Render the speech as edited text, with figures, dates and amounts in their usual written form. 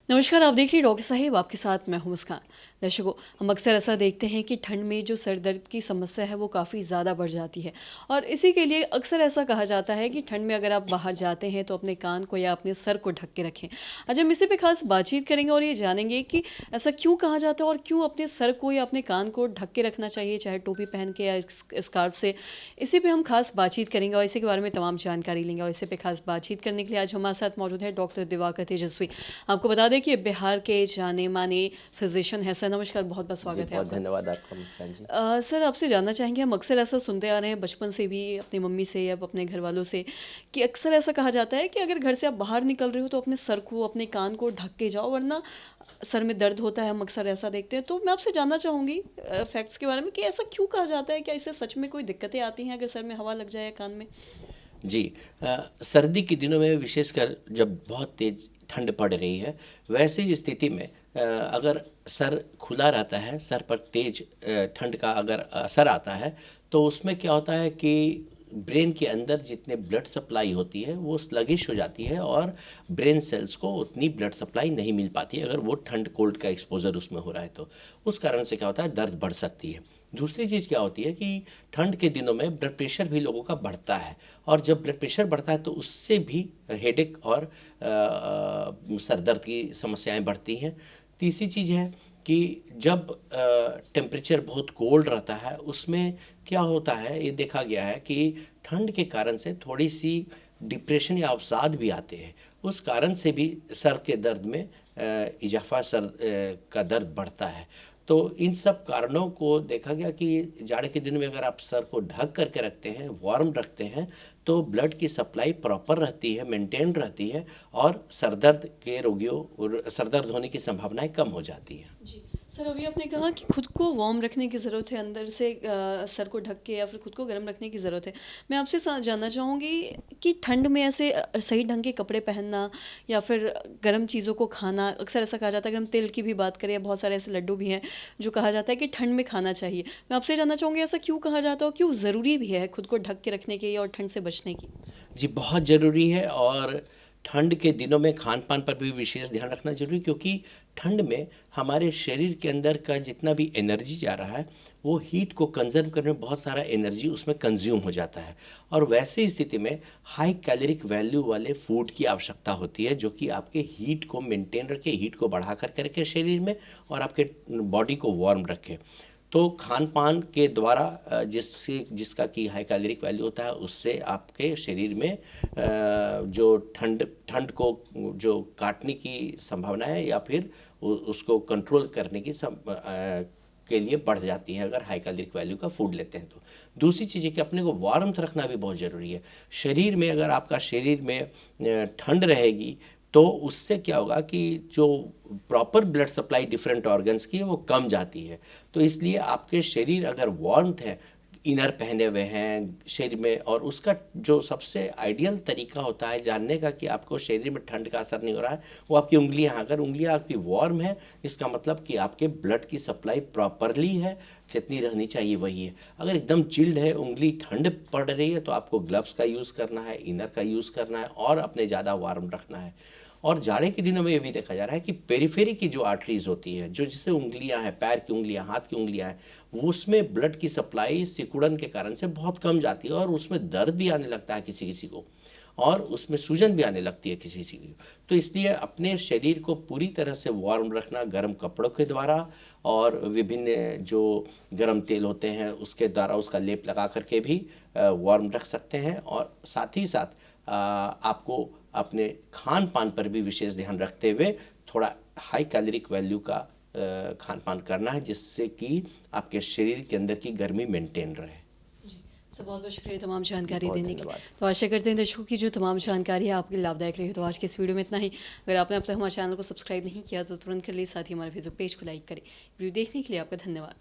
नमस्कार, आप देख रही डॉक्टर साहिब, आपके साथ मैं हूं मुस्कान। दर्शकों, हम अक्सर ऐसा देखते हैं कि ठंड में जो सर दर्द की समस्या है वो काफ़ी ज़्यादा बढ़ जाती है और इसी के लिए अक्सर ऐसा कहा जाता है कि ठंड में अगर आप बाहर जाते हैं तो अपने कान को या अपने सर को ढक के रखें। आज हम इसी पे खास बातचीत करेंगे और ये जानेंगे कि ऐसा क्यों कहा जाता है और क्यों अपने सर को या अपने कान को ढक के रखना चाहिए, चाहे टोपी पहन के या स्कार्फ से। इसी पे हम खास बातचीत करेंगे और इसी के बारे में तमाम जानकारी लेंगे और इसी पे खास बातचीत करने के लिए आज हमारे साथ मौजूद है डॉक्टर दिवाकर तेजस्वी। आपको बता दें कि ये बिहार के जाने माने फिजिशियन है। सर नमस्कार, बहुत बहुत जी, स्वागत है बहुत आपका। धन्यवाद आपका मुस्कान जी। सर आपसे जानना चाहेंगे, हम अक्सर ऐसा सुनते आ रहे हैं बचपन से भी अपनी मम्मी से या अपने घर वालों से कि अक्सर ऐसा कहा जाता है कि अगर घर से आप बाहर निकल रहे हो तो अपने सर को अपने कान को ढक के जाओ वरना सर में दर्द होता है। हम अक्सर ऐसा देखते हैं, तो मैं आपसे जानना चाहूँगी फैक्ट्स के बारे में कि ऐसा क्यों कहा जाता है, क्या इससे सच में कोई दिक्कतें आती हैं अगर सर में हवा लग जाए या कान में? जी, सर्दी के दिनों में विशेषकर जब बहुत तेज ठंड पड़ रही है, वैसी स्थिति में अगर सर खुला रहता है, सर पर तेज ठंड का अगर असर आता है, तो उसमें क्या होता है कि ब्रेन के अंदर जितने ब्लड सप्लाई होती है वो स्लगिश हो जाती है और ब्रेन सेल्स को उतनी ब्लड सप्लाई नहीं मिल पाती है अगर वो ठंड कोल्ड का एक्सपोजर उसमें हो रहा है तो उस कारण से क्या होता है, दर्द बढ़ सकती है। दूसरी चीज़ क्या होती है कि ठंड के दिनों में ब्लड प्रेशर भी लोगों का बढ़ता है और जब ब्लड प्रेशर बढ़ता है तो उससे भी हेडेक और सर दर्द की समस्याएं बढ़ती हैं। तीसरी चीज़ है कि जब टेम्परेचर बहुत कोल्ड रहता है उसमें क्या होता है, ये देखा गया है कि ठंड के कारण से थोड़ी सी डिप्रेशन या अवसाद भी आते हैं। उस कारण से भी सर के दर्द में इजाफा, सर का दर्द बढ़ता है। तो इन सब कारणों को देखा गया कि जाड़े के दिन में अगर आप सर को ढक करके रखते हैं, वार्म रखते हैं, तो ब्लड की सप्लाई प्रॉपर रहती है, मेंटेन रहती है और सर दर्द के रोगियों और सर दर्द होने की संभावनाएं कम हो जाती हैं। जी। सर अभी आपने कहा कि खुद को वार्म रखने की ज़रूरत है, अंदर से सर को ढक के या फिर खुद को गर्म रखने की ज़रूरत है। मैं आपसे जानना चाहूँगी कि ठंड में ऐसे सही ढंग के कपड़े पहनना या फिर गर्म चीज़ों को खाना, अक्सर ऐसा कहा जाता है, अगर हम तिल की भी बात करें, बहुत सारे ऐसे लड्डू भी हैं जो कहा जाता है कि ठंड में खाना चाहिए। मैं आपसे जानना चाहूँगी ऐसा क्यों कहा जाता है और क्यों ज़रूरी भी है खुद को ढक के रखने की और ठंड से बचने की? जी, बहुत ज़रूरी है और ठंड के दिनों में खान-पान पर भी विशेष ध्यान रखना ज़रूरी है क्योंकि ठंड में हमारे शरीर के अंदर का जितना भी एनर्जी जा रहा है, वो हीट को कंज़र्व करने में बहुत सारा एनर्जी उसमें कंज़्यूम हो जाता है और वैसी स्थिति में हाई कैलोरिक वैल्यू वाले फूड की आवश्यकता होती है, जो कि आपके हीट को मेंटेन रखे, हीट को बढ़ा कर के रखे शरीर में और आपके बॉडी को वार्म रखे। तो खान-पान के द्वारा जिसका कि हाई कैलोरिक वैल्यू होता है, उससे आपके शरीर में जो ठंड ठंड को जो काटने की संभावना है या फिर उसको कंट्रोल करने की के लिए बढ़ जाती है अगर हाई कैलोरिक वैल्यू का फूड लेते हैं तो। दूसरी चीज़ है कि अपने को वार्मथ रखना भी बहुत ज़रूरी है। शरीर में अगर आपका शरीर में ठंड रहेगी तो उससे क्या होगा कि जो proper blood supply different organs की है वो कम जाती है। तो इसलिए आपके शरीर अगर वार्मथ है, इनर पहने हुए हैं शरीर में, और उसका जो सबसे आइडियल तरीका होता है जानने का कि आपको शरीर में ठंड का असर नहीं हो रहा है, वो आपकी उंगलियां। अगर उंगलियां आपकी वार्म है, इसका मतलब कि आपके ब्लड की सप्लाई प्रॉपरली है, जितनी रहनी चाहिए वही है। अगर एकदम चिल्ड है, उंगली ठंड पड़ रही है, तो आपको ग्लव्स का यूज़ करना है, इनर का यूज़ करना है और अपने ज़्यादा वार्म रखना है। और जाड़े के दिनों में ये भी देखा जा रहा है कि पेरिफेरी की जो आर्टरीज होती है, जो जिससे उंगलियां हैं, पैर की उंगलियां, हाथ की उंगलियां हैं, वो उसमें ब्लड की सप्लाई सिकुड़न के कारण से बहुत कम जाती है और उसमें दर्द भी आने लगता है किसी किसी को और उसमें सूजन भी आने लगती है किसी किसी की। तो इसलिए अपने शरीर को पूरी तरह से वार्म रखना गर्म कपड़ों के द्वारा और विभिन्न जो गर्म तेल होते हैं उसके द्वारा उसका लेप लगा करके भी वार्म रख सकते हैं। और साथ ही साथ आपको अपने खान पान पर भी विशेष ध्यान रखते हुए थोड़ा हाई कैलोरिक वैल्यू का खान पान करना है, जिससे कि आपके शरीर के अंदर की गर्मी मेंटेन रहे। जी। सर बहुत बहुत शुक्रिया तमाम जानकारी बहुत देने की। धन्यवाद। तो आशा करते हैं दर्शकों की जो तमाम जानकारी है आपके लाभदायक रही। तो आज के इस वीडियो में इतना ही। अगर आपने अब तक हमारे चैनल को सब्सक्राइब नहीं किया तो तुरंत कर लिए, साथ ही हमारे फेसबुक पेज को लाइक करें। वीडियो देखने के लिए आपका धन्यवाद।